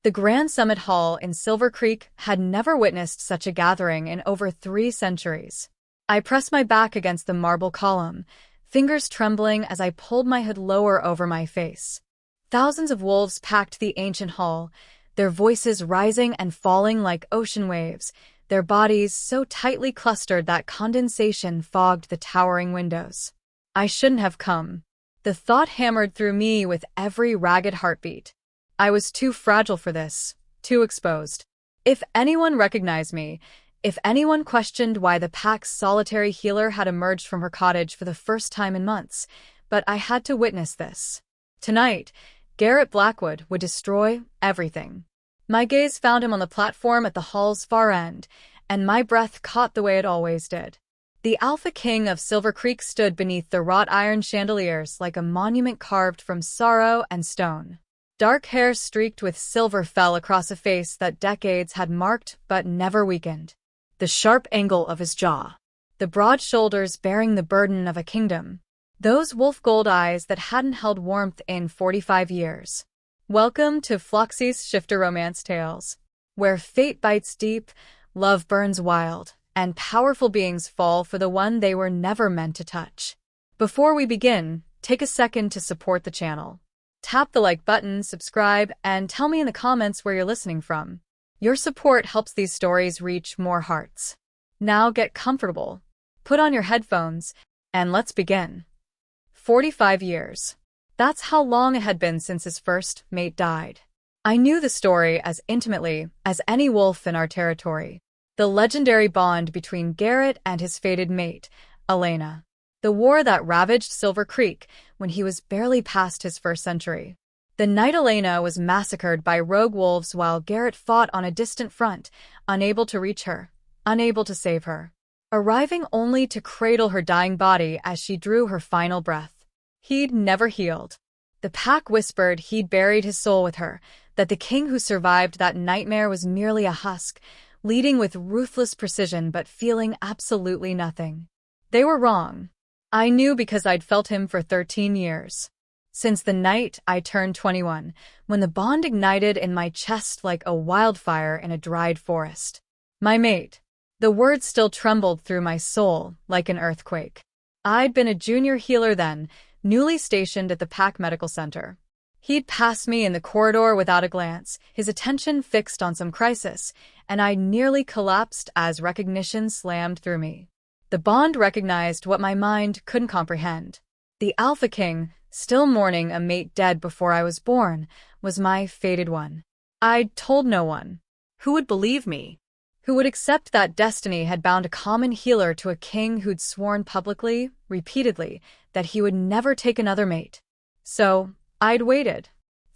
The Grand Summit Hall in Silver Creek had never witnessed such a gathering in over 3 centuries. I pressed my back against the marble column, fingers trembling as I pulled my hood lower over my face. Thousands of wolves packed the ancient hall, their voices rising and falling like ocean waves, their bodies so tightly clustered that condensation fogged the towering windows. I shouldn't have come. The thought hammered through me with every ragged heartbeat. I was too fragile for this, too exposed. If anyone recognized me, if anyone questioned why the pack's solitary healer had emerged from her cottage for the first time in months, but I had to witness this. Tonight, Garrett Blackwood would destroy everything. My gaze found him on the platform at the hall's far end, and my breath caught the way it always did. The Alpha King of Silver Creek stood beneath the wrought iron chandeliers like a monument carved from sorrow and stone. Dark hair streaked with silver fell across a face that decades had marked but never weakened. The sharp angle of his jaw, the broad shoulders bearing the burden of a kingdom, those wolf gold eyes that hadn't held warmth in 45 years. Welcome to Floxy's Shifter Romance Tales, where fate bites deep, love burns wild, and powerful beings fall for the one they were never meant to touch. Before we begin, take a second to support the channel. Tap the like button, subscribe, and tell me in the comments where you're listening from. Your support helps these stories reach more hearts. Now get comfortable, put on your headphones, and let's begin. 45 years. That's how long it had been since his first mate died. I knew the story as intimately as any wolf in our territory. The legendary bond between Garrett and his fated mate, Elena. The war that ravaged Silver Creek when he was barely past his first century. The night Elena was massacred by rogue wolves while Garrett fought on a distant front, unable to reach her, unable to save her. Arriving only to cradle her dying body as she drew her final breath. He'd never healed. The pack whispered he'd buried his soul with her, that the king who survived that nightmare was merely a husk, leading with ruthless precision but feeling absolutely nothing. They were wrong. I knew because I'd felt him for 13 years. Since the night I turned 21, when the bond ignited in my chest like a wildfire in a dried forest. My mate. The words still trembled through my soul like an earthquake. I'd been a junior healer then, newly stationed at the Pack Medical Center. He'd passed me in the corridor without a glance, his attention fixed on some crisis, and I nearly collapsed as recognition slammed through me. The bond recognized what my mind couldn't comprehend. The Alpha King, still mourning a mate dead before I was born, was my fated one. I'd told no one. Who would believe me? Who would accept that destiny had bound a common healer to a king who'd sworn publicly, repeatedly, that he would never take another mate? So, I'd waited.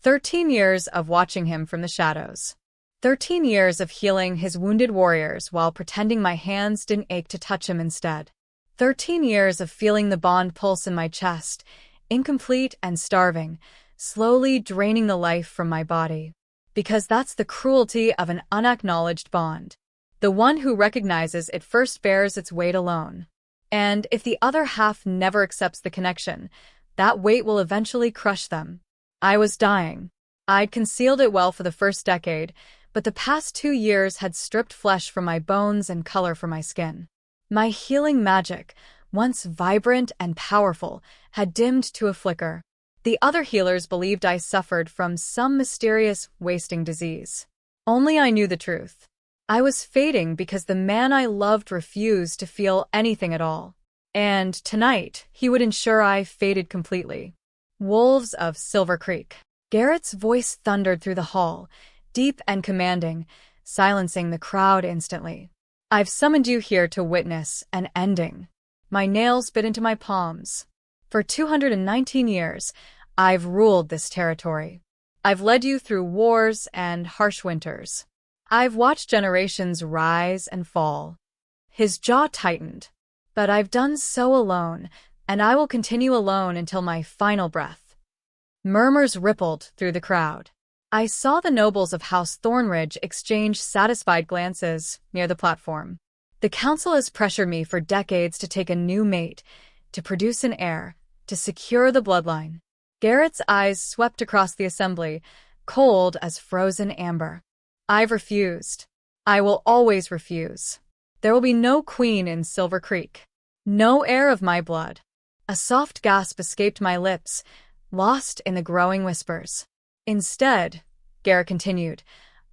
13 years of watching him from the shadows. 13 years of healing his wounded warriors while pretending my hands didn't ache to touch him instead. 13 years of feeling the bond pulse in my chest, incomplete and starving, slowly draining the life from my body. Because that's the cruelty of an unacknowledged bond. The one who recognizes it first bears its weight alone. And if the other half never accepts the connection, that weight will eventually crush them. I was dying. I'd concealed it well for the first decade, but the past 2 years had stripped flesh from my bones and color from my skin. My healing magic, once vibrant and powerful, had dimmed to a flicker. The other healers believed I suffered from some mysterious wasting disease. Only I knew the truth. I was fading because the man I loved refused to feel anything at all. And tonight, he would ensure I faded completely. Wolves of Silver Creek. Garrett's voice thundered through the hall, deep and commanding, silencing the crowd instantly. I've summoned you here to witness an ending. My nails bit into my palms. For 219 years, I've ruled this territory. I've led you through wars and harsh winters. I've watched generations rise and fall. His jaw tightened. But I've done so alone, and I will continue alone until my final breath. Murmurs rippled through the crowd. I saw the nobles of House Thornridge exchange satisfied glances near the platform. The council has pressured me for decades to take a new mate, to produce an heir, to secure the bloodline. Garrett's eyes swept across the assembly, cold as frozen amber. I've refused. I will always refuse. There will be no queen in Silver Creek. No heir of my blood. A soft gasp escaped my lips, lost in the growing whispers. Instead, Garrett continued,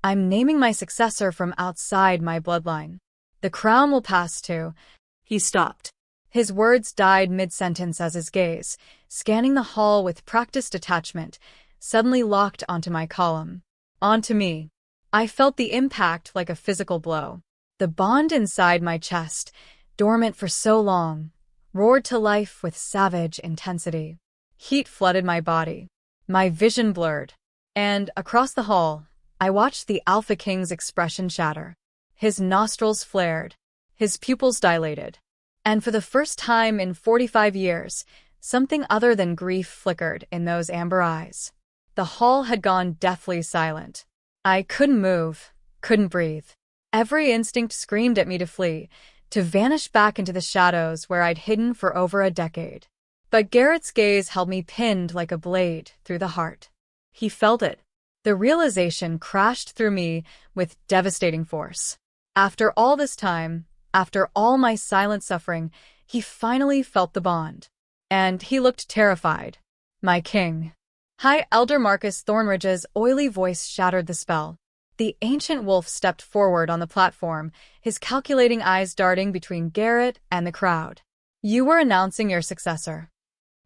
I'm naming my successor from outside my bloodline. The crown will pass to— He stopped. His words died mid-sentence as his gaze, scanning the hall with practiced detachment, suddenly locked onto my column. Onto me. I felt the impact like a physical blow. The bond inside my chest, dormant for so long, roared to life with savage intensity. Heat flooded my body. My vision blurred. And, across the hall, I watched the Alpha King's expression shatter. His nostrils flared. His pupils dilated. And for the first time in 45 years, something other than grief flickered in those amber eyes. The hall had gone deathly silent. I couldn't move, couldn't breathe. Every instinct screamed at me to flee, to vanish back into the shadows where I'd hidden for over a decade. But Garrett's gaze held me pinned like a blade through the heart. He felt it. The realization crashed through me with devastating force. After all this time, after all my silent suffering, he finally felt the bond. And he looked terrified. My king. High Elder Marcus Thornridge's oily voice shattered the spell. The ancient wolf stepped forward on the platform, his calculating eyes darting between Garrett and the crowd. You were announcing your successor.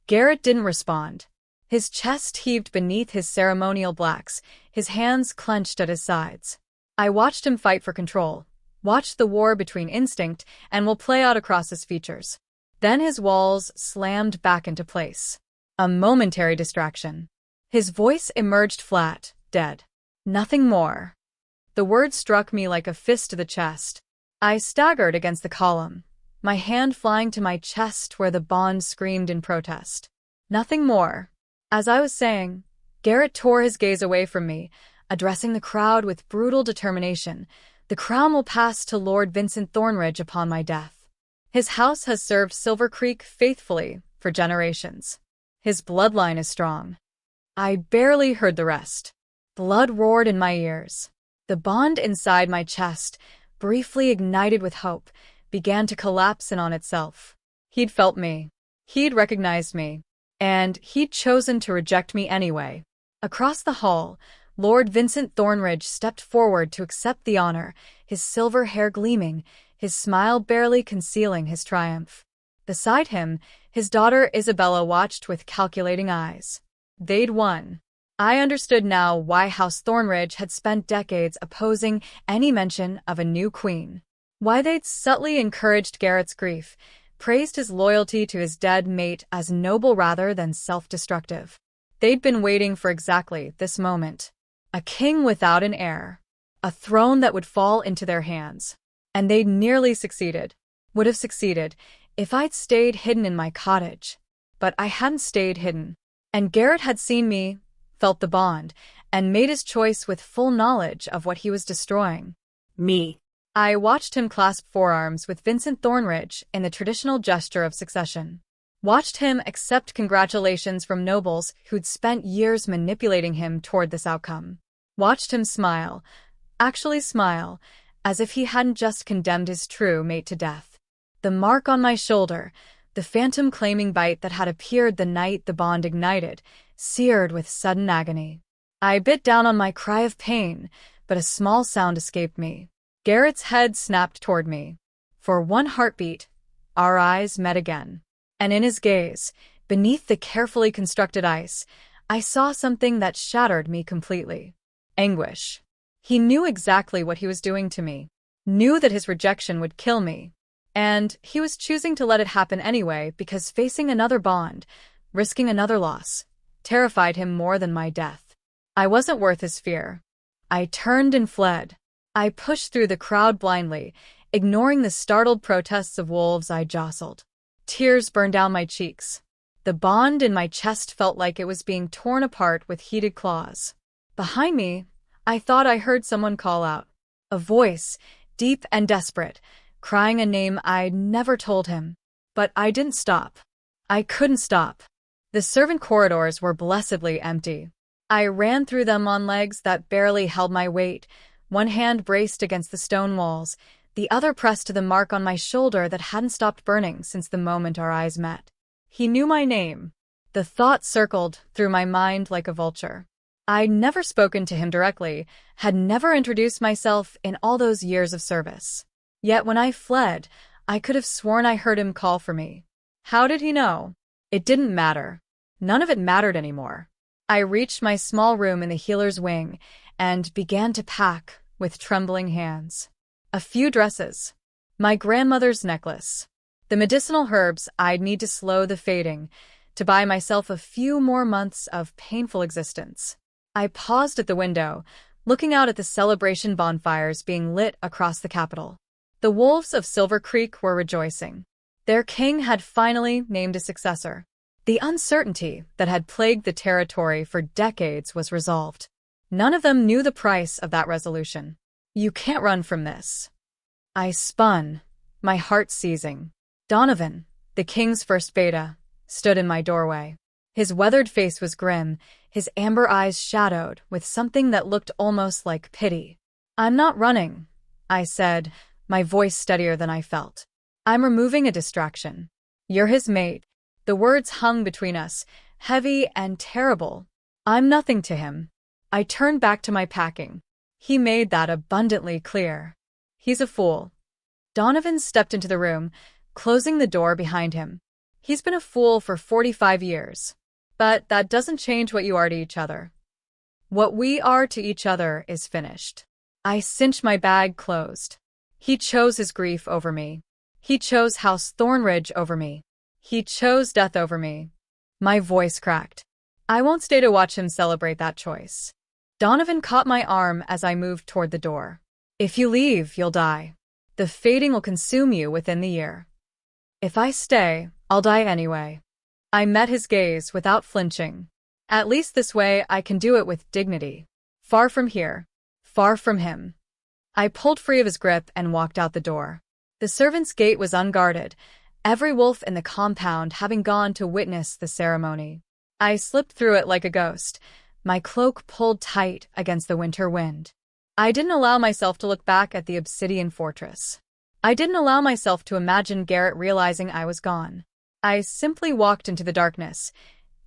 Garrett didn't respond. His chest heaved beneath his ceremonial blacks, his hands clenched at his sides. I watched him fight for control, watched the war between instinct and will play out across his features. Then his walls slammed back into place. A momentary distraction. His voice emerged flat, dead. Nothing more. The word struck me like a fist to the chest. I staggered against the column, my hand flying to my chest where the bond screamed in protest. Nothing more. As I was saying, Garrett tore his gaze away from me, addressing the crowd with brutal determination. The crown will pass to Lord Vincent Thornridge upon my death. His house has served Silver Creek faithfully for generations. His bloodline is strong. I barely heard the rest. Blood roared in my ears. The bond inside my chest, briefly ignited with hope, began to collapse in on itself. He'd felt me. He'd recognized me. And he'd chosen to reject me anyway. Across the hall, Lord Vincent Thornridge stepped forward to accept the honor, his silver hair gleaming, his smile barely concealing his triumph. Beside him, his daughter Isabella watched with calculating eyes. They'd won. I understood now why House Thornridge had spent decades opposing any mention of a new queen. Why they'd subtly encouraged Garrett's grief, praised his loyalty to his dead mate as noble rather than self-destructive. They'd been waiting for exactly this moment. A king without an heir. A throne that would fall into their hands. And they'd nearly succeeded. Would have succeeded if I'd stayed hidden in my cottage. But I hadn't stayed hidden. And Garrett had seen me, felt the bond, and made his choice with full knowledge of what he was destroying. Me. I watched him clasp forearms with Vincent Thornridge in the traditional gesture of succession. Watched him accept congratulations from nobles who'd spent years manipulating him toward this outcome. Watched him smile, actually smile, as if he hadn't just condemned his true mate to death. The mark on my shoulder, the phantom-claiming bite that had appeared the night the bond ignited, seared with sudden agony. I bit down on my cry of pain, but a small sound escaped me. Garrett's head snapped toward me. For one heartbeat, our eyes met again. And in his gaze, beneath the carefully constructed ice, I saw something that shattered me completely. Anguish. He knew exactly what he was doing to me. Knew that his rejection would kill me. And he was choosing to let it happen anyway because facing another bond, risking another loss, terrified him more than my death. I wasn't worth his fear. I turned and fled. I pushed through the crowd blindly, ignoring the startled protests of wolves I jostled. Tears burned down my cheeks. The bond in my chest felt like it was being torn apart with heated claws. Behind me, I thought I heard someone call out. A voice, deep and desperate, crying a name I'd never told him. But I didn't stop. I couldn't stop. The servant corridors were blessedly empty. I ran through them on legs that barely held my weight, one hand braced against the stone walls, the other pressed to the mark on my shoulder that hadn't stopped burning since the moment our eyes met. He knew my name. The thought circled through my mind like a vulture. I'd never spoken to him directly, had never introduced myself in all those years of service. Yet when I fled, I could have sworn I heard him call for me. How did he know? It didn't matter. None of it mattered anymore. I reached my small room in the healer's wing and began to pack with trembling hands. A few dresses, my grandmother's necklace, the medicinal herbs I'd need to slow the fading, to buy myself a few more months of painful existence. I paused at the window, looking out at the celebration bonfires being lit across the capital. The wolves of Silver Creek were rejoicing. Their king had finally named a successor. The uncertainty that had plagued the territory for decades was resolved. None of them knew the price of that resolution. You can't run from this. I spun, my heart seizing. Donovan, the king's first beta, stood in my doorway. His weathered face was grim, his amber eyes shadowed with something that looked almost like pity. "I'm not running," I said, my voice steadier than I felt. "I'm removing a distraction. You're his mate." The words hung between us, heavy and terrible. "I'm nothing to him." I turned back to my packing. He made that abundantly clear. "He's a fool." Donovan stepped into the room, closing the door behind him. "He's been a fool for 45 years. But that doesn't change what you are to each other. What we are to each other is finished." I cinched my bag closed. He chose his grief over me. He chose House Thornridge over me. He chose death over me. My voice cracked. I won't stay to watch him celebrate that choice. Donovan caught my arm as I moved toward the door. "If you leave, you'll die. The fading will consume you within the year. If I stay, I'll die anyway." I met his gaze without flinching. "At least this way I can do it with dignity. Far from here. Far from him." I pulled free of his grip and walked out the door. The servants' gate was unguarded, every wolf in the compound having gone to witness the ceremony. I slipped through it like a ghost, my cloak pulled tight against the winter wind. I didn't allow myself to look back at the obsidian fortress. I didn't allow myself to imagine Garrett realizing I was gone. I simply walked into the darkness,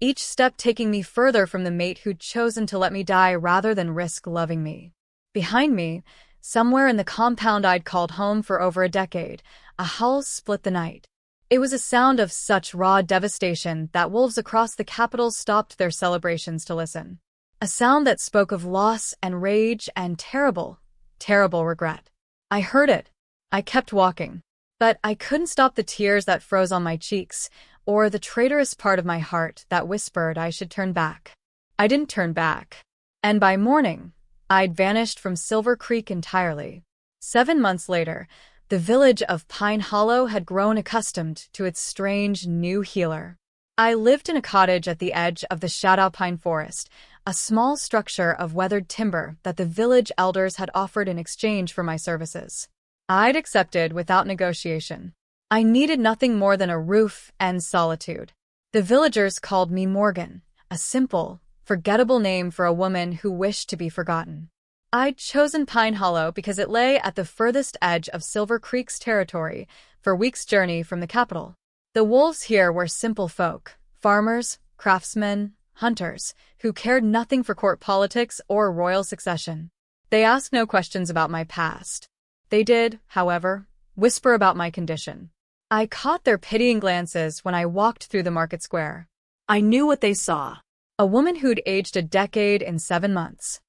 each step taking me further from the mate who'd chosen to let me die rather than risk loving me. Behind me, somewhere in the compound I'd called home for over a decade, a howl split the night. It was a sound of such raw devastation that wolves across the capital stopped their celebrations to listen. A sound that spoke of loss and rage and terrible, terrible regret. I heard it. I kept walking. But I couldn't stop the tears that froze on my cheeks, or the traitorous part of my heart that whispered I should turn back. I didn't turn back. And by morning, I'd vanished from Silver Creek entirely. 7 months later, the village of Pine Hollow had grown accustomed to its strange new healer. I lived in a cottage at the edge of the Shadow Pine Forest, a small structure of weathered timber that the village elders had offered in exchange for my services. I'd accepted without negotiation. I needed nothing more than a roof and solitude. The villagers called me Morgan, a simple, forgettable name for a woman who wished to be forgotten. I'd chosen Pine Hollow because it lay at the furthest edge of Silver Creek's territory, for weeks' journey from the capital. The wolves here were simple folk, farmers, craftsmen, hunters, who cared nothing for court politics or royal succession. They asked no questions about my past. They did, however, whisper about my condition. I caught their pitying glances when I walked through the market square. I knew what they saw. A woman who'd aged a decade in 7 months.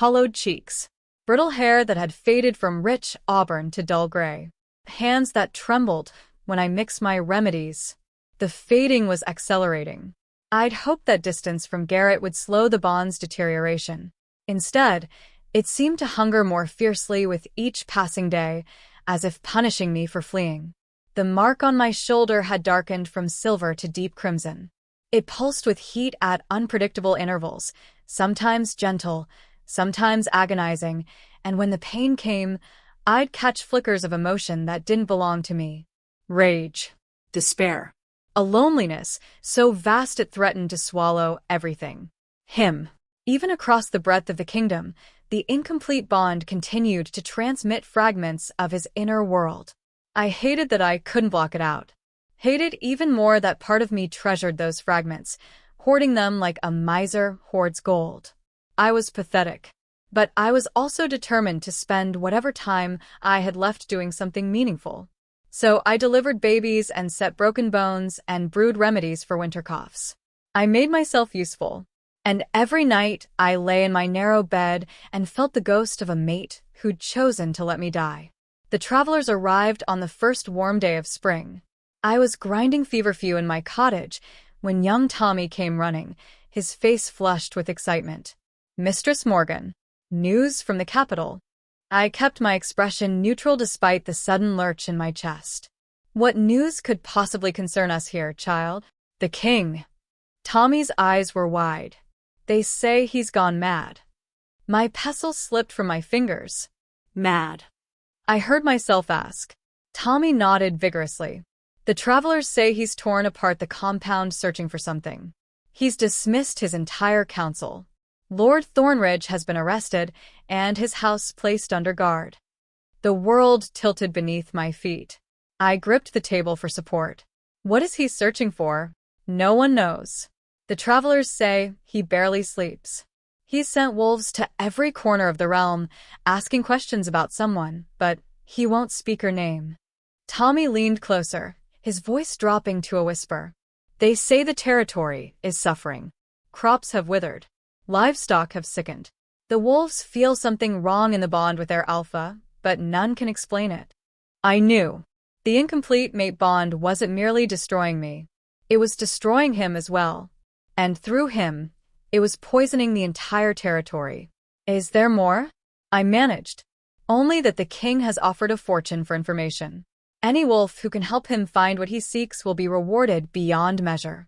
Hollowed cheeks. Brittle hair that had faded from rich auburn to dull gray. Hands that trembled when I mixed my remedies. The fading was accelerating. I'd hoped that distance from Garrett would slow the bond's deterioration. Instead, it seemed to hunger more fiercely with each passing day, as if punishing me for fleeing. The mark on my shoulder had darkened from silver to deep crimson. It pulsed with heat at unpredictable intervals, sometimes gentle, sometimes agonizing, and when the pain came, I'd catch flickers of emotion that didn't belong to me. Rage. Despair. A loneliness so vast it threatened to swallow everything. Him. Even across the breadth of the kingdom, the incomplete bond continued to transmit fragments of his inner world. I hated that I couldn't block it out. Hated even more that part of me treasured those fragments, hoarding them like a miser hoards gold. I was pathetic. But I was also determined to spend whatever time I had left doing something meaningful. So I delivered babies and set broken bones and brewed remedies for winter coughs. I made myself useful. And every night I lay in my narrow bed and felt the ghost of a mate who'd chosen to let me die. The travelers arrived on the first warm day of spring. I was grinding feverfew in my cottage when young Tommy came running, his face flushed with excitement. "Mistress Morgan. News from the capital." I kept my expression neutral despite the sudden lurch in my chest. "What news could possibly concern us here, child?" "The king." Tommy's eyes were wide. "They say he's gone mad." My pestle slipped from my fingers. "Mad?" I heard myself ask. Tommy nodded vigorously. "The travelers say he's torn apart the compound searching for something. He's dismissed his entire council. Lord Thornridge has been arrested, and his house placed under guard." The world tilted beneath my feet. I gripped the table for support. "What is he searching for?" "No one knows. The travelers say he barely sleeps. He's sent wolves to every corner of the realm, asking questions about someone, but he won't speak her name." Tommy leaned closer, his voice dropping to a whisper. "They say the territory is suffering. Crops have withered. Livestock have sickened. The wolves feel something wrong in the bond with their alpha, but none can explain it." I knew. The incomplete mate bond wasn't merely destroying me. It was destroying him as well. And through him, it was poisoning the entire territory. "Is there more?" I managed. "Only that the king has offered a fortune for information. Any wolf who can help him find what he seeks will be rewarded beyond measure."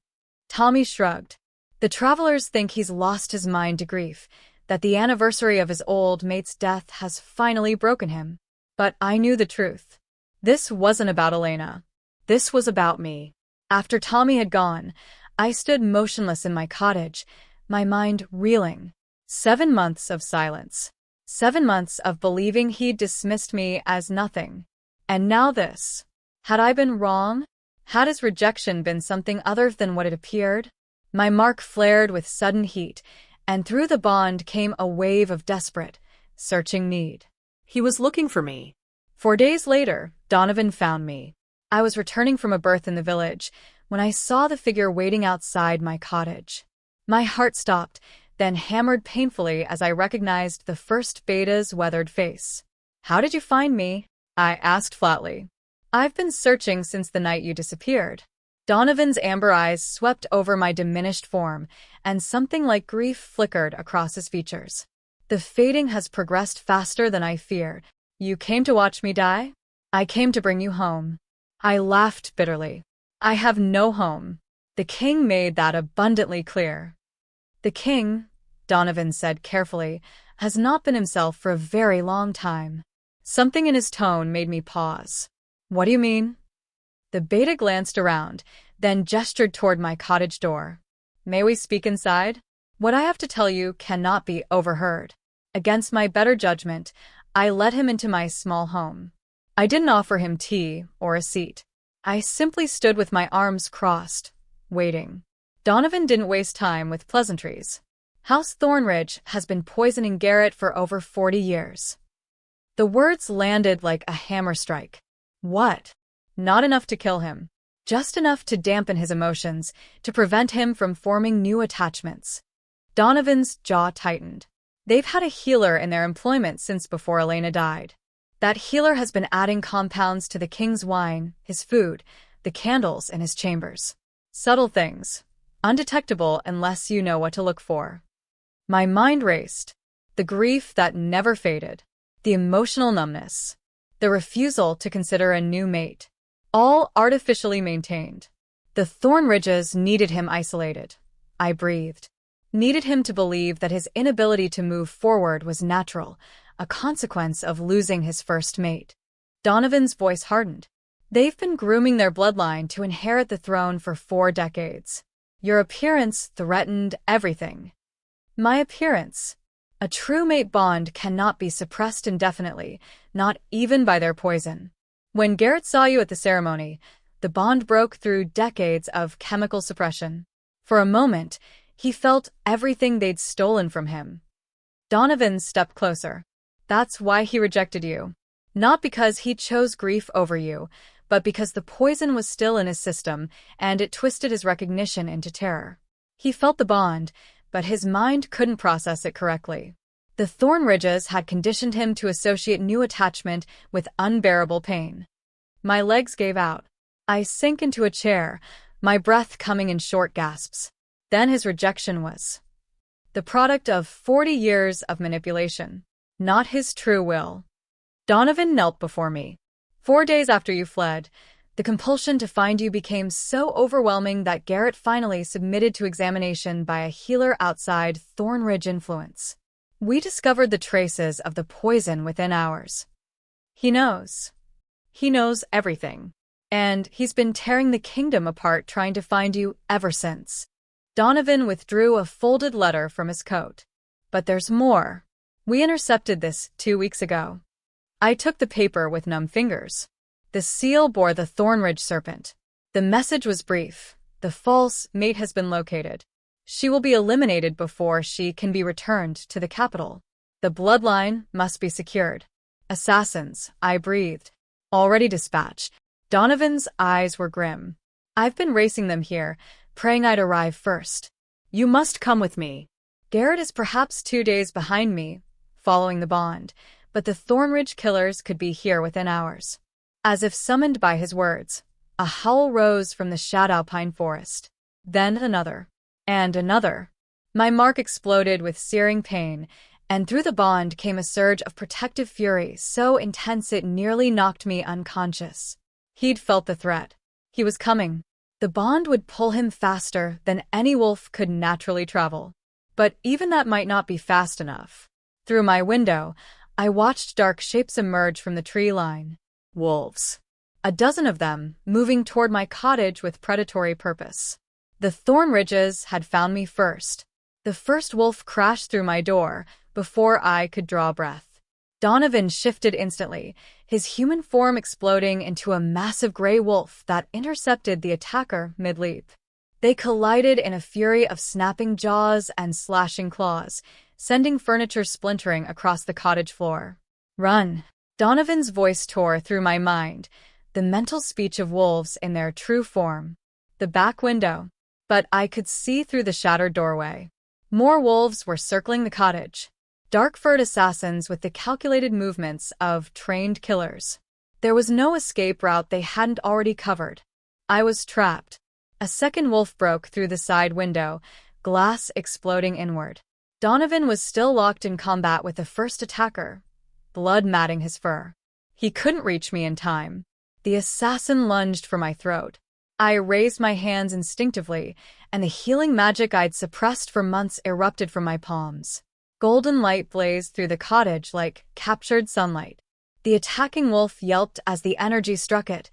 Tommy shrugged. "The travelers think he's lost his mind to grief, that the anniversary of his old mate's death has finally broken him. But I knew the truth. This wasn't about Elena. This was about me." After Tommy had gone, I stood motionless in my cottage, my mind reeling. 7 months of silence. 7 months of believing he'd dismissed me as nothing. And now this. Had I been wrong? Had his rejection been something other than what it appeared? My mark flared with sudden heat, and through the bond came a wave of desperate, searching need. He was looking for me. 4 days later, Donovan found me. I was returning from a birth in the village when I saw the figure waiting outside my cottage. My heart stopped, then hammered painfully as I recognized the first beta's weathered face. "How did you find me?" I asked flatly. "I've been searching since the night you disappeared." Donovan's amber eyes swept over my diminished form, and something like grief flickered across his features. "The fading has progressed faster than I feared. You came to watch me die? I came to bring you home." I laughed bitterly. "I have no home." The king made that abundantly clear. "The king," Donovan said carefully, "has not been himself for a very long time." Something in his tone made me pause. "What do you mean?" The beta glanced around, then gestured toward my cottage door. "May we speak inside? What I have to tell you cannot be overheard." Against my better judgment, I led him into my small home. I didn't offer him tea or a seat. I simply stood with my arms crossed, waiting. Donovan didn't waste time with pleasantries. "House Thornridge has been poisoning Garrett for over 40 years." The words landed like a hammer strike. What? Not enough to kill him. Just enough to dampen his emotions, to prevent him from forming new attachments. Donovan's jaw tightened. They've had a healer in their employment since before Elena died. That healer has been adding compounds to the king's wine, his food, the candles in his chambers. Subtle things, undetectable unless you know what to look for. My mind raced. The grief that never faded. The emotional numbness. The refusal to consider a new mate. All artificially maintained. The Thornridges needed him isolated. I breathed. Needed him to believe that his inability to move forward was natural, a consequence of losing his first mate. Donovan's voice hardened. They've been grooming their bloodline to inherit the throne for 4 decades. Your appearance threatened everything. My appearance. A true mate bond cannot be suppressed indefinitely, not even by their poison. When Garrett saw you at the ceremony, the bond broke through decades of chemical suppression. For a moment, he felt everything they'd stolen from him. Donovan stepped closer. That's why he rejected you. Not because he chose grief over you, but because the poison was still in his system, and it twisted his recognition into terror. He felt the bond, but his mind couldn't process it correctly. The thorn ridges had conditioned him to associate new attachment with unbearable pain. My legs gave out. I sank into a chair, my breath coming in short gasps. Then his rejection was the product of 40 years of manipulation, not his true will. Donovan knelt before me. 4 days after you fled, the compulsion to find you became so overwhelming that Garrett finally submitted to examination by a healer outside Thornridge influence. We discovered the traces of the poison within hours. He knows. He knows everything. And he's been tearing the kingdom apart trying to find you ever since. Donovan withdrew a folded letter from his coat. But there's more. We intercepted this 2 weeks ago. I took the paper with numb fingers. The seal bore the Thornridge serpent. The message was brief. The false mate has been located. She will be eliminated before she can be returned to the capital. The bloodline must be secured. Assassins, I breathed. Already dispatched. Donovan's eyes were grim. I've been racing them here, praying I'd arrive first. You must come with me. Garrett is perhaps 2 days behind me, following the bond, but the Thornridge killers could be here within hours. As if summoned by his words, a howl rose from the shadow pine forest. Then another. And another. My mark exploded with searing pain, and through the bond came a surge of protective fury so intense it nearly knocked me unconscious. He'd felt the threat. He was coming. The bond would pull him faster than any wolf could naturally travel. But even that might not be fast enough. Through my window, I watched dark shapes emerge from the tree line. Wolves. A dozen of them, moving toward my cottage with predatory purpose. The thorn ridges had found me first. The first wolf crashed through my door before I could draw breath. Donovan shifted instantly, his human form exploding into a massive gray wolf that intercepted the attacker mid-leap. They collided in a fury of snapping jaws and slashing claws, sending furniture splintering across the cottage floor. Run! Donovan's voice tore through my mind, the mental speech of wolves in their true form. The back window. But I could see through the shattered doorway. More wolves were circling the cottage. Dark-furred assassins with the calculated movements of trained killers. There was no escape route they hadn't already covered. I was trapped. A second wolf broke through the side window, glass exploding inward. Donovan was still locked in combat with the first attacker, blood matting his fur. He couldn't reach me in time. The assassin lunged for my throat. I raised my hands instinctively, and the healing magic I'd suppressed for months erupted from my palms. Golden light blazed through the cottage like captured sunlight. The attacking wolf yelped as the energy struck it,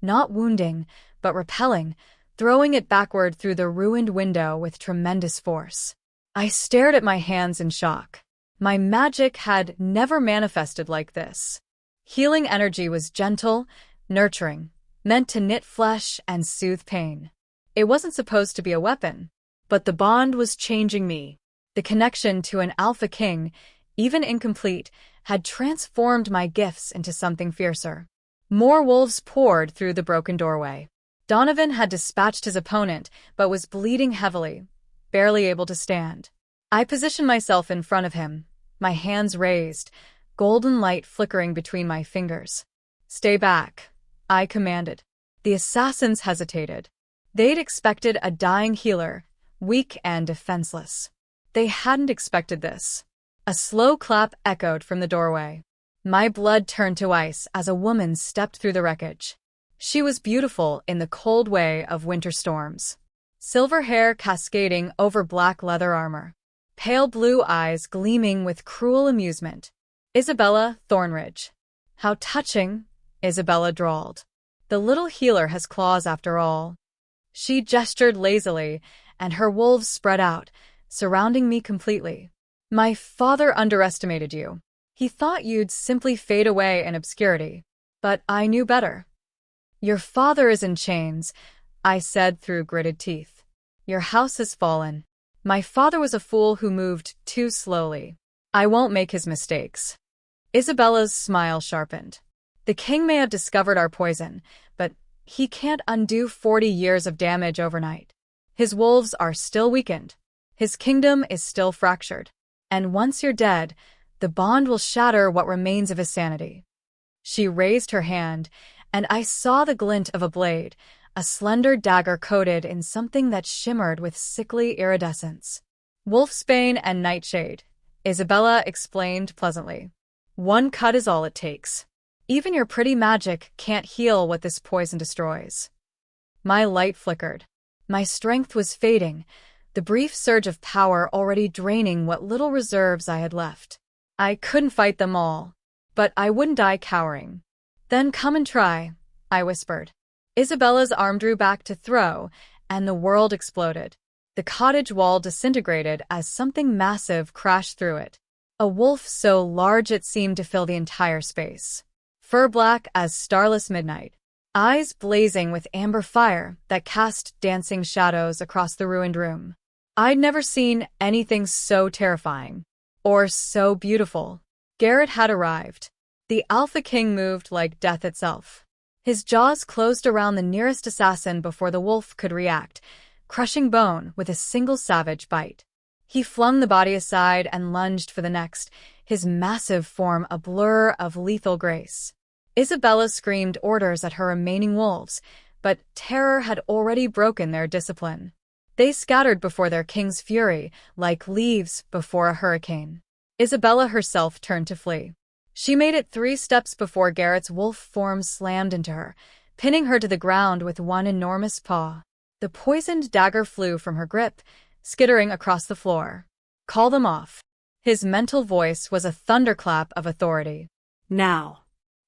not wounding, but repelling, throwing it backward through the ruined window with tremendous force. I stared at my hands in shock. My magic had never manifested like this. Healing energy was gentle, nurturing, meant to knit flesh and soothe pain. It wasn't supposed to be a weapon, but the bond was changing me. The connection to an alpha king, even incomplete, had transformed my gifts into something fiercer. More wolves poured through the broken doorway. Donovan had dispatched his opponent, but was bleeding heavily, barely able to stand. I positioned myself in front of him, my hands raised, golden light flickering between my fingers. Stay back, I commanded. The assassins hesitated. They'd expected a dying healer, weak and defenseless. They hadn't expected this. A slow clap echoed from the doorway. My blood turned to ice as a woman stepped through the wreckage. She was beautiful in the cold way of winter storms. Silver hair cascading over black leather armor. Pale blue eyes gleaming with cruel amusement. Isabella Thornridge. How touching, Isabella drawled. The little healer has claws after all. She gestured lazily, and her wolves spread out, surrounding me completely. My father underestimated you. He thought you'd simply fade away in obscurity. But I knew better. Your father is in chains, I said through gritted teeth. Your house has fallen. My father was a fool who moved too slowly. I won't make his mistakes. Isabella's smile sharpened. The king may have discovered our poison, but he can't undo 40 years of damage overnight. His wolves are still weakened. His kingdom is still fractured. And once you're dead, the bond will shatter what remains of his sanity. She raised her hand, and I saw the glint of a blade, a slender dagger coated in something that shimmered with sickly iridescence. Wolfsbane and nightshade, Isabella explained pleasantly. One cut is all it takes. Even your pretty magic can't heal what this poison destroys. My light flickered. My strength was fading, the brief surge of power already draining what little reserves I had left. I couldn't fight them all, but I wouldn't die cowering. Then come and try, I whispered. Isabella's arm drew back to throw, and the world exploded. The cottage wall disintegrated as something massive crashed through it. A wolf so large it seemed to fill the entire space. Fur black as starless midnight, eyes blazing with amber fire that cast dancing shadows across the ruined room. I'd never seen anything so terrifying. Or so beautiful. Garrett had arrived. The Alpha King moved like death itself. His jaws closed around the nearest assassin before the wolf could react, crushing bone with a single savage bite. He flung the body aside and lunged for the next, his massive form a blur of lethal grace. Isabella screamed orders at her remaining wolves, but terror had already broken their discipline. They scattered before their king's fury, like leaves before a hurricane. Isabella herself turned to flee. She made it 3 steps before Garrett's wolf form slammed into her, pinning her to the ground with one enormous paw. The poisoned dagger flew from her grip, skittering across the floor. Call them off. His mental voice was a thunderclap of authority. Now.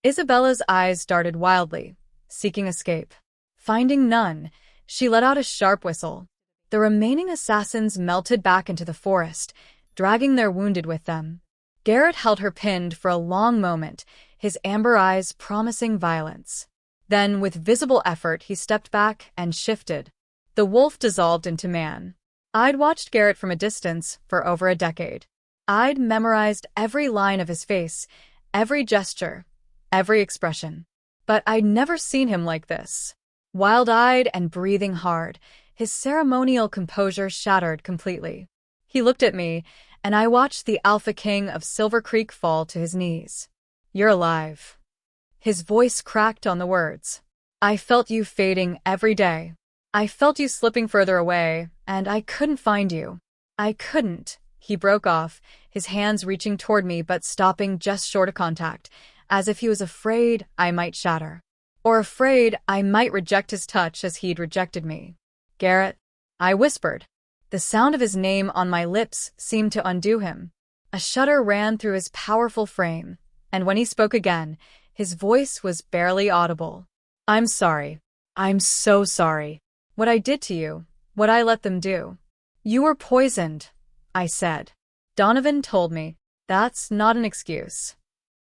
Isabella's eyes darted wildly, seeking escape. Finding none, she let out a sharp whistle. The remaining assassins melted back into the forest, dragging their wounded with them. Garrett held her pinned for a long moment, his amber eyes promising violence. Then, with visible effort, he stepped back and shifted. The wolf dissolved into man. I'd watched Garrett from a distance for over a decade. I'd memorized every line of his face, every gesture, every expression. But I'd never seen him like this. Wild-eyed and breathing hard, his ceremonial composure shattered completely. He looked at me, and I watched the Alpha King of Silver Creek fall to his knees. You're alive. His voice cracked on the words. I felt you fading every day. I felt you slipping further away, and I couldn't find you. I couldn't. He broke off, his hands reaching toward me but stopping just short of contact, as if he was afraid I might shatter. Or afraid I might reject his touch as he'd rejected me. Garrett, I whispered. The sound of his name on my lips seemed to undo him. A shudder ran through his powerful frame, and when he spoke again, his voice was barely audible. I'm sorry. I'm so sorry. What I did to you, what I let them do. You were poisoned, I said. Donovan told me. That's not an excuse.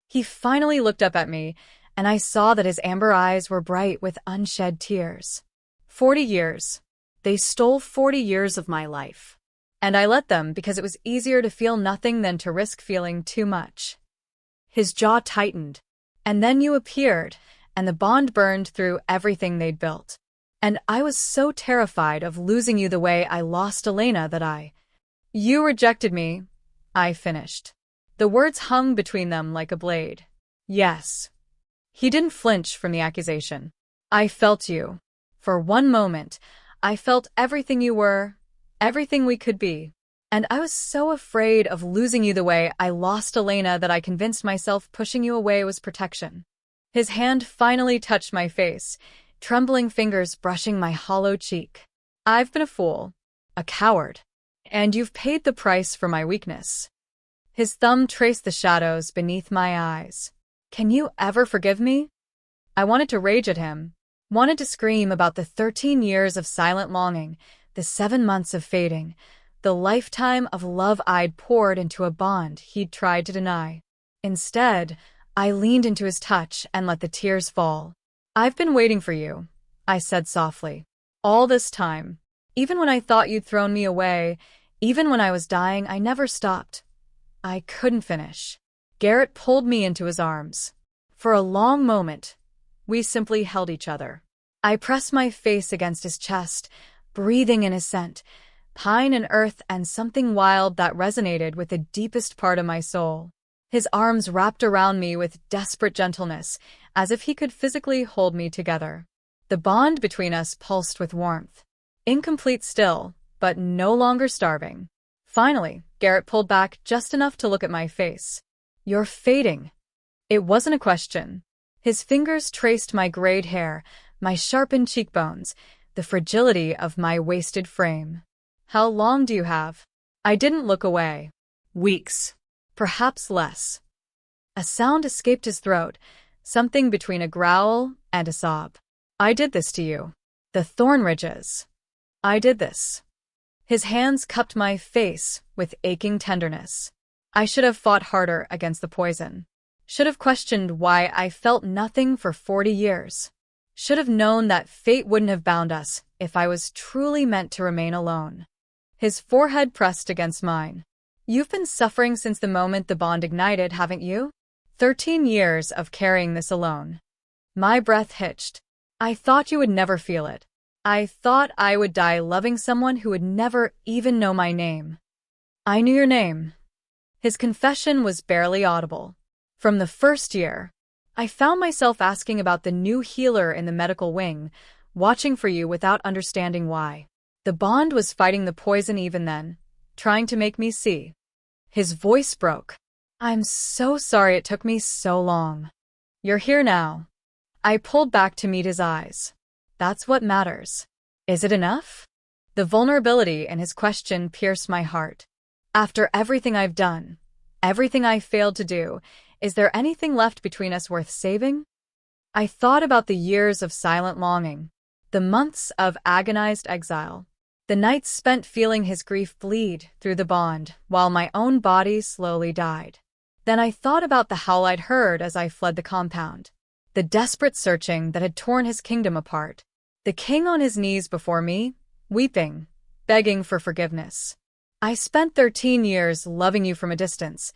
He finally looked up at me, and I saw that his amber eyes were bright with unshed tears. 40 years. They stole 40 years of my life. And I let them because it was easier to feel nothing than to risk feeling too much. His jaw tightened. And then you appeared, and the bond burned through everything they'd built. And I was so terrified of losing you the way I lost Elena that You rejected me, I finished. The words hung between them like a blade. Yes. He didn't flinch from the accusation. I felt you. For one moment, I felt everything you were, everything we could be. And I was so afraid of losing you the way I lost Elena that I convinced myself pushing you away was protection. His hand finally touched my face, trembling fingers brushing my hollow cheek. I've been a fool, a coward, and you've paid the price for my weakness. His thumb traced the shadows beneath my eyes. Can you ever forgive me? I wanted to rage at him, wanted to scream about the 13 years of silent longing, the 7 months of fading, the lifetime of love I'd poured into a bond he'd tried to deny. Instead, I leaned into his touch and let the tears fall. "I've been waiting for you," I said softly. "All this time. Even when I thought you'd thrown me away, even when I was dying, I never stopped." I couldn't finish. Garrett pulled me into his arms. For a long moment, we simply held each other. I pressed my face against his chest, breathing in his scent, pine and earth and something wild that resonated with the deepest part of my soul. His arms wrapped around me with desperate gentleness, as if he could physically hold me together. The bond between us pulsed with warmth. Incomplete still, but no longer starving. Finally, Garrett pulled back just enough to look at my face. "You're fading." It wasn't a question. His fingers traced my grayed hair, my sharpened cheekbones, the fragility of my wasted frame. "How long do you have?" I didn't look away. "Weeks. Perhaps less." A sound escaped his throat, something between a growl and a sob. "I did this to you. The thorn ridges. I did this." His hands cupped my face with aching tenderness. I should have fought harder against the poison. Should have questioned why I felt nothing for 40 years. Should have known that fate wouldn't have bound us if I was truly meant to remain alone. His forehead pressed against mine. "You've been suffering since the moment the bond ignited, haven't you? 13 years of carrying this alone." My breath hitched. "I thought you would never feel it. I thought I would die loving someone who would never even know my name." "I knew your name." His confession was barely audible. "From the first year, I found myself asking about the new healer in the medical wing, watching for you without understanding why. The bond was fighting the poison even then, trying to make me see." His voice broke. "I'm so sorry it took me so long. You're here now." I pulled back to meet his eyes. "That's what matters. Is it enough?" The vulnerability in his question pierced my heart. "After everything I've done, everything I failed to do, is there anything left between us worth saving?" I thought about the years of silent longing, the months of agonized exile, the nights spent feeling his grief bleed through the bond while my own body slowly died. Then I thought about the howl I'd heard as I fled the compound, the desperate searching that had torn his kingdom apart, the king on his knees before me, weeping, begging for forgiveness. "I spent 13 years loving you from a distance,"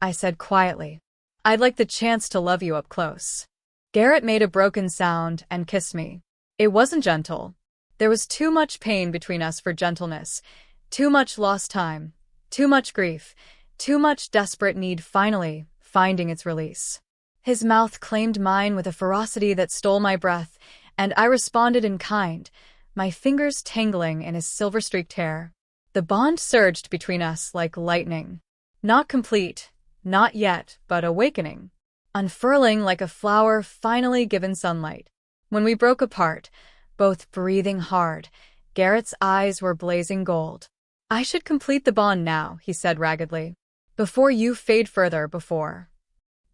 I said quietly. "I'd like the chance to love you up close." Garrett made a broken sound and kissed me. It wasn't gentle. There was too much pain between us for gentleness, too much lost time, too much grief, too much desperate need finally finding its release. His mouth claimed mine with a ferocity that stole my breath, and I responded in kind, my fingers tangling in his silver-streaked hair. The bond surged between us like lightning. Not complete, not yet, but awakening, unfurling like a flower finally given sunlight. When we broke apart, both breathing hard, Garrett's eyes were blazing gold. "I should complete the bond now," he said raggedly. "Before you fade further before."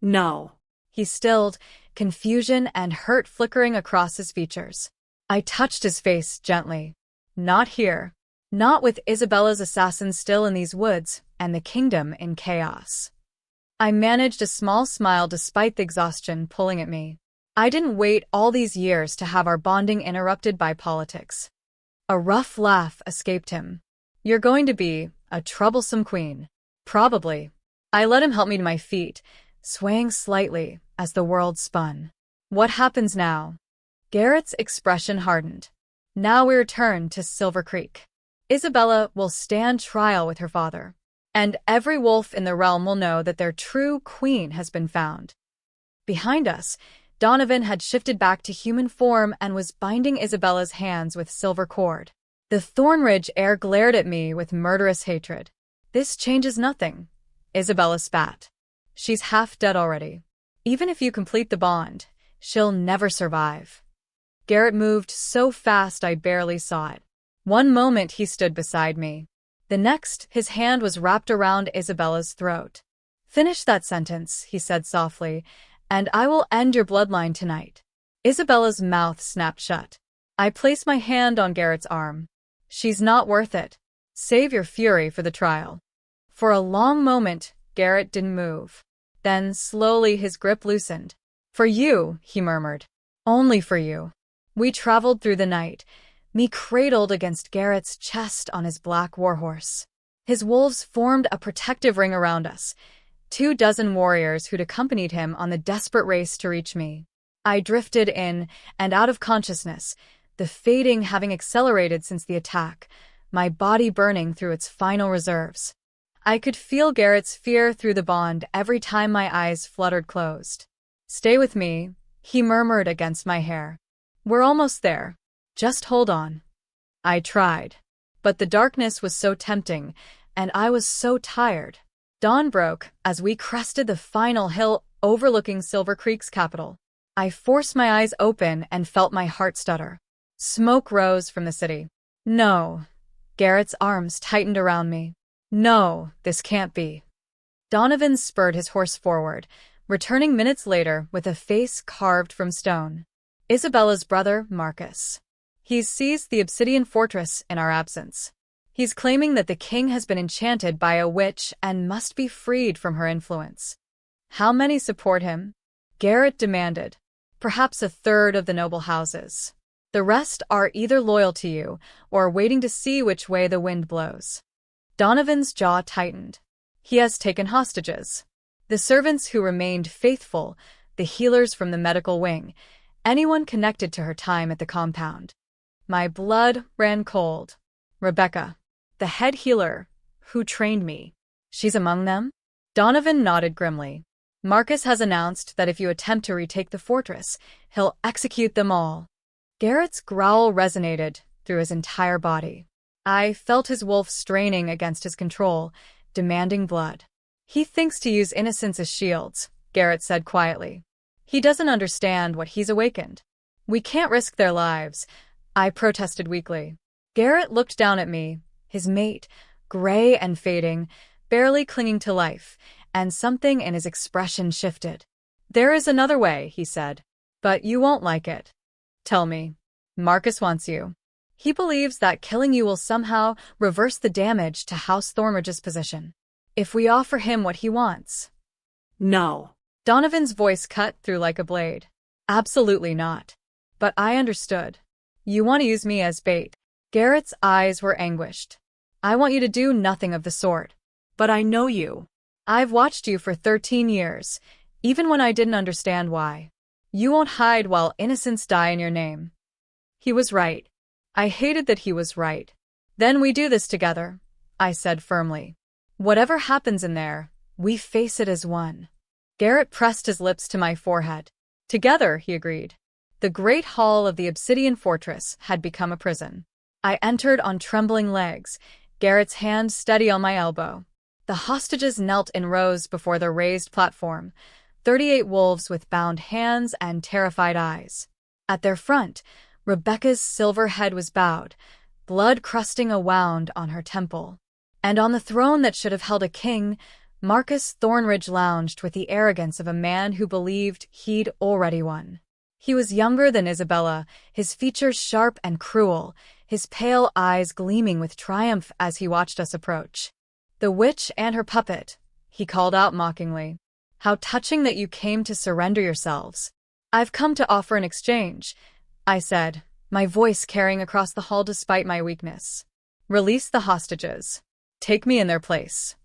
"No." He stilled, confusion and hurt flickering across his features. I touched his face gently. "Not here. Not with Isabella's assassin still in these woods and the kingdom in chaos." I managed a small smile despite the exhaustion pulling at me. I didn't wait all these years to have our bonding interrupted by politics. A rough laugh escaped him. "You're going to be a troublesome queen." "Probably." I let him help me to my feet, swaying slightly as the world spun. "What happens now?" Garrett's expression hardened. "Now we return to Silver Creek. Isabella will stand trial with her father, and every wolf in the realm will know that their true queen has been found." Behind us, Donovan had shifted back to human form and was binding Isabella's hands with silver cord. The Thornridge air glared at me with murderous hatred. "This changes nothing," Isabella spat. "She's half dead already. Even if you complete the bond, she'll never survive." Garrett moved so fast I barely saw it. One moment he stood beside me. The next, his hand was wrapped around Isabella's throat. "Finish that sentence," he said softly, "and I will end your bloodline tonight." Isabella's mouth snapped shut. I placed my hand on Garrett's arm. "She's not worth it." Save your fury for the trial." For a long moment, Garrett didn't move. Then, slowly, his grip loosened. "For you," he murmured. "Only for you." We traveled through the night, me cradled against Garrett's chest on his black warhorse. His wolves formed a protective ring around us, 24 warriors who'd accompanied him on the desperate race to reach me. I drifted in and out of consciousness, the fading having accelerated since the attack, my body burning through its final reserves. I could feel Garrett's fear through the bond every time my eyes fluttered closed. "Stay with me," he murmured against my hair. "We're almost there. Just hold on." I tried. But the darkness was so tempting, and I was so tired. Dawn broke as we crested the final hill overlooking Silver Creek's capital. I forced my eyes open and felt my heart stutter. Smoke rose from the city. "No." Garrett's arms tightened around me. "No, this can't be." Donovan spurred his horse forward, returning minutes later with a face carved from stone. "Isabella's brother, Marcus. He's seized the obsidian fortress in our absence. He's claiming that the king has been enchanted by a witch and must be freed from her influence." "How many support him?" Garrett demanded. "Perhaps a third of the noble houses. The rest are either loyal to you or waiting to see which way the wind blows." Donovan's jaw tightened. "He has taken hostages. The servants who remained faithful, the healers from the medical wing, anyone connected to her time at the compound." My blood ran cold. "Rebecca, the head healer, who trained me. She's among them?" Donovan nodded grimly. "Marcus has announced that if you attempt to retake the fortress, he'll execute them all." Garrett's growl resonated through his entire body. I felt his wolf straining against his control, demanding blood. "He thinks to use innocents as shields," Garrett said quietly. "He doesn't understand what he's awakened." "We can't risk their lives," I protested weakly. Garrett looked down at me, his mate, gray and fading, barely clinging to life, and something in his expression shifted. "There is another way," he said. "But you won't like it." "Tell me." "Marcus wants you. He believes that killing you will somehow reverse the damage to House Thornridge's position. If we offer him what he wants." "No." Donovan's voice cut through like a blade. "Absolutely not." But I understood. "You want to use me as bait." Garrett's eyes were anguished. "I want you to do nothing of the sort." "But I know you." "I've watched you for 13 years, even when I didn't understand why. You won't hide while innocents die in your name." He was right. I hated that he was right. "Then we do this together," I said firmly. "Whatever happens in there, we face it as one." Garrett pressed his lips to my forehead. "Together," he agreed. The great hall of the obsidian fortress had become a prison. I entered on trembling legs, Garrett's hand steady on my elbow. The hostages knelt in rows before the raised platform, 38 wolves with bound hands and terrified eyes. At their front, Rebecca's silver head was bowed, blood crusting a wound on her temple. And on the throne that should have held a king, Marcus Thornridge lounged with the arrogance of a man who believed he'd already won. He was younger than Isabella, his features sharp and cruel, his pale eyes gleaming with triumph as he watched us approach. "The witch and her puppet," he called out mockingly. "How touching that you came to surrender yourselves." "I've come to offer an exchange," I said, my voice carrying across the hall despite my weakness. "Release the hostages. Take me in their place."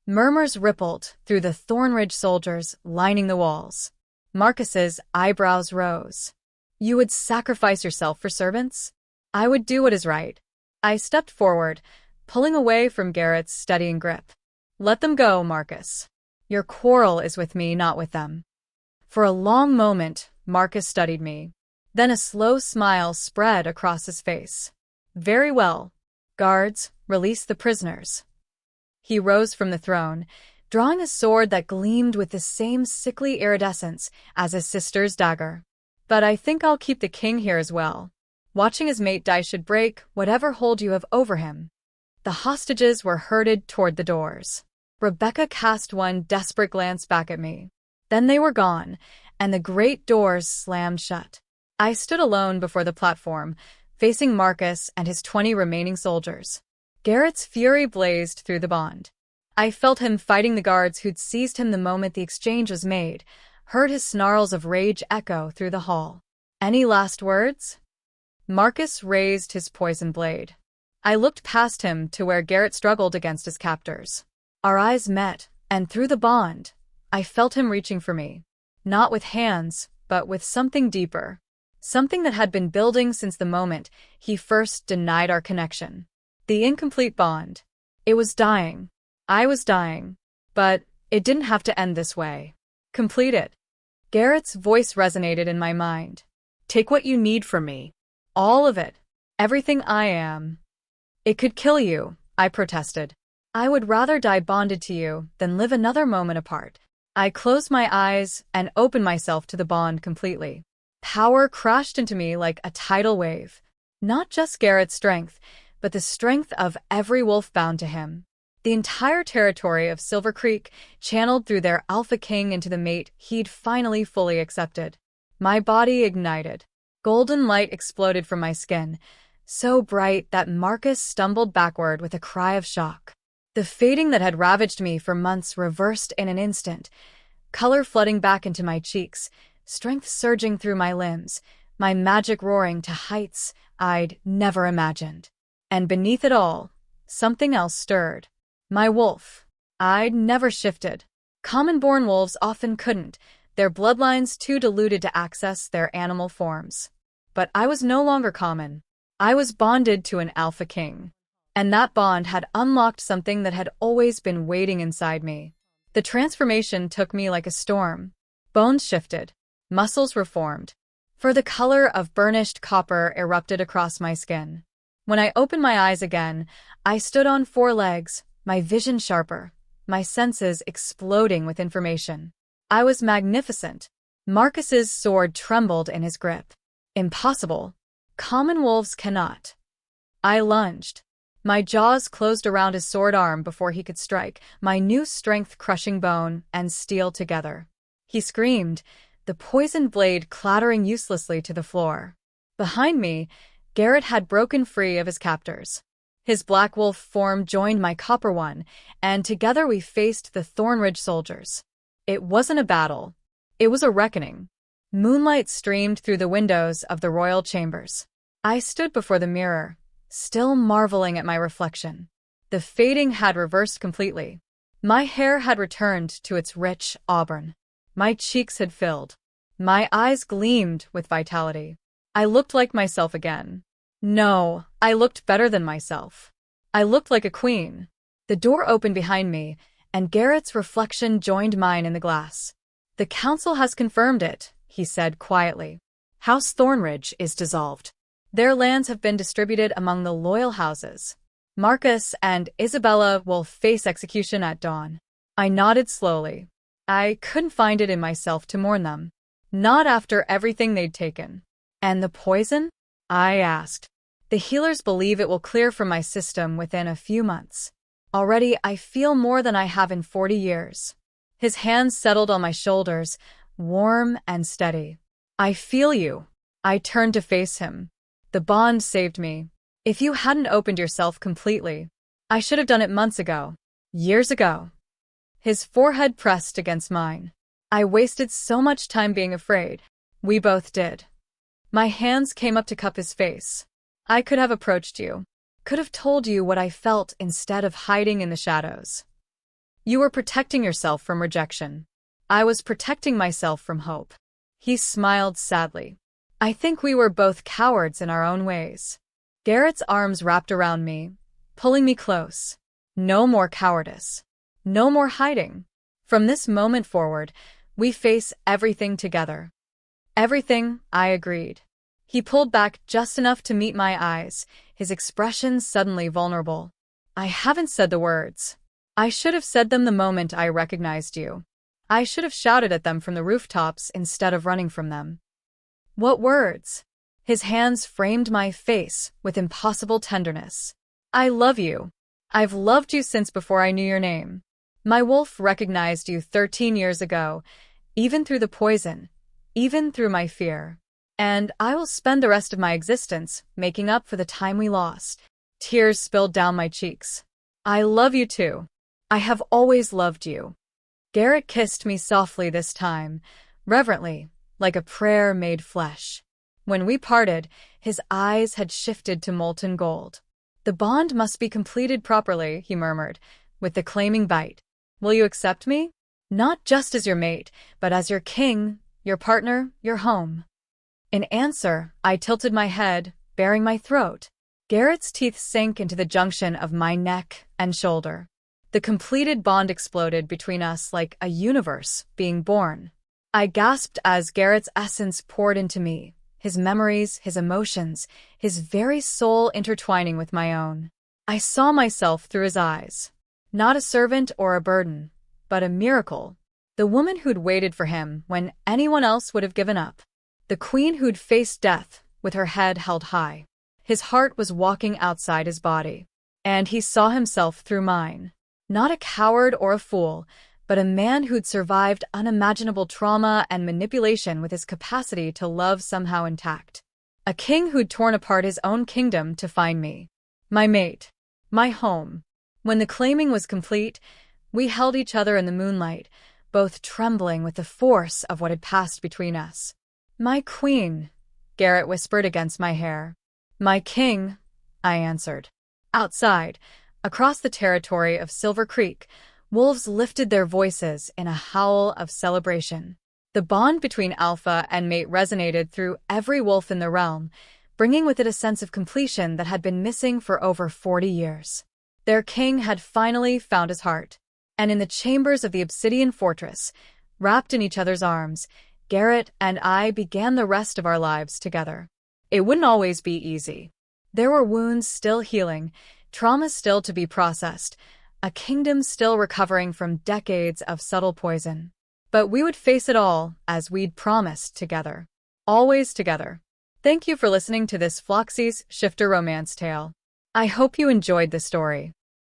Murmurs rippled through the Thornridge soldiers lining the walls. Marcus's eyebrows rose. "You would sacrifice yourself for servants?" "I would do what is right." I stepped forward, pulling away from Garrett's steadying grip. "Let them go, Marcus. Your quarrel is with me, not with them." For a long moment, Marcus studied me. Then a slow smile spread across his face. "Very well. Guards, release the prisoners." He rose from the throne, drawing a sword that gleamed with the same sickly iridescence as his sister's dagger. "But I think I'll keep the king here as well. Watching his mate die should break whatever hold you have over him." The hostages were herded toward the doors. Rebecca cast one desperate glance back at me. Then they were gone, and the great doors slammed shut. I stood alone before the platform, facing Marcus and his 20 remaining soldiers. Garrett's fury blazed through the bond. I felt him fighting the guards who'd seized him the moment the exchange was made, heard his snarls of rage echo through the hall. Any last words? Marcus raised his poison blade. I looked past him to where Garrett struggled against his captors. Our eyes met, and through the bond, I felt him reaching for me. Not with hands, but with something deeper. Something that had been building since the moment he first denied our connection. The incomplete bond. It was dying. I was dying. But it didn't have to end this way. Complete it. Garrett's voice resonated in my mind. Take what you need from me. All of it. Everything I am. It could kill you, I protested. I would rather die bonded to you than live another moment apart. I closed my eyes and opened myself to the bond completely. Power crashed into me like a tidal wave. Not just Garrett's strength, but the strength of every wolf bound to him. The entire territory of Silver Creek channeled through their alpha king into the mate he'd finally fully accepted. My body ignited. Golden light exploded from my skin, so bright that Marcus stumbled backward with a cry of shock. The fading that had ravaged me for months reversed in an instant, color flooding back into my cheeks, strength surging through my limbs, my magic roaring to heights I'd never imagined. And beneath it all, something else stirred. My wolf. I'd never shifted. Common-born wolves often couldn't, their bloodlines too diluted to access their animal forms. But I was no longer common. I was bonded to an alpha king. And that bond had unlocked something that had always been waiting inside me. The transformation took me like a storm. Bones shifted. Muscles reformed. For the color of burnished copper erupted across my skin. When I opened my eyes again, I stood on 4 legs, my vision sharper, my senses exploding with information. I was magnificent. Marcus's sword trembled in his grip. Impossible. Common wolves cannot. I lunged. My jaws closed around his sword arm before he could strike, my new strength crushing bone and steel together. He screamed, the poisoned blade clattering uselessly to the floor. Behind me, Garrett had broken free of his captors. His black wolf form joined my copper one, and together we faced the Thornridge soldiers. It wasn't a battle. It was a reckoning. Moonlight streamed through the windows of the royal chambers. I stood before the mirror, still marveling at my reflection. The fading had reversed completely. My hair had returned to its rich auburn. My cheeks had filled. My eyes gleamed with vitality. I looked like myself again. No, I looked better than myself. I looked like a queen. The door opened behind me, and Garrett's reflection joined mine in the glass. The council has confirmed it, he said quietly. House Thornridge is dissolved. Their lands have been distributed among the loyal houses. Marcus and Isabella will face execution at dawn. I nodded slowly. I couldn't find it in myself to mourn them. Not after everything they'd taken. And the poison? I asked. The healers believe it will clear from my system within a few months. Already I feel more than I have in 40 years. His hands settled on my shoulders, warm and steady. I feel you. I turned to face him. The bond saved me. If you hadn't opened yourself completely, I should have done it months ago. Years ago. His forehead pressed against mine. I wasted so much time being afraid. We both did. My hands came up to cup his face. I could have approached you. Could have told you what I felt instead of hiding in the shadows. You were protecting yourself from rejection. I was protecting myself from hope. He smiled sadly. I think we were both cowards in our own ways. Garrett's arms wrapped around me, pulling me close. No more cowardice. No more hiding. From this moment forward, we face everything together. Everything, I agreed. He pulled back just enough to meet my eyes, his expression suddenly vulnerable. I haven't said the words. I should have said them the moment I recognized you. I should have shouted at them from the rooftops instead of running from them. What words? His hands framed my face with impossible tenderness. I love you. I've loved you since before I knew your name. My wolf recognized you 13 years ago, even through the poison, even through my fear. And I will spend the rest of my existence making up for the time we lost. Tears spilled down my cheeks. I love you too. I have always loved you. Garrett kissed me softly this time, reverently, like a prayer made flesh. When we parted, his eyes had shifted to molten gold. The bond must be completed properly, he murmured, with the claiming bite. Will you accept me? Not just as your mate, but as your king, your partner, your home. In answer, I tilted my head, baring my throat. Garrett's teeth sank into the junction of my neck and shoulder. The completed bond exploded between us like a universe being born. I gasped as Garrett's essence poured into me, his memories, his emotions, his very soul intertwining with my own. I saw myself through his eyes. Not a servant or a burden, but a miracle. The woman who'd waited for him when anyone else would have given up. The queen who'd faced death with her head held high. His heart was walking outside his body, and he saw himself through mine. Not a coward or a fool, but a man who'd survived unimaginable trauma and manipulation with his capacity to love somehow intact. A king who'd torn apart his own kingdom to find me. My mate. My home. When the claiming was complete, we held each other in the moonlight, both trembling with the force of what had passed between us. My queen, Garrett whispered against my hair. My king, I answered. Outside, across the territory of Silver Creek, wolves lifted their voices in a howl of celebration. The bond between alpha and mate resonated through every wolf in the realm, bringing with it a sense of completion that had been missing for over 40 years. Their king had finally found his heart, and in the chambers of the obsidian fortress, wrapped in each other's arms, Garrett and I began the rest of our lives together. It wouldn't always be easy. There were wounds still healing, trauma still to be processed, a kingdom still recovering from decades of subtle poison. But we would face it all as we'd promised together. Always together. Thank you for listening to this Floxy's Shifter romance tale. I hope you enjoyed the story.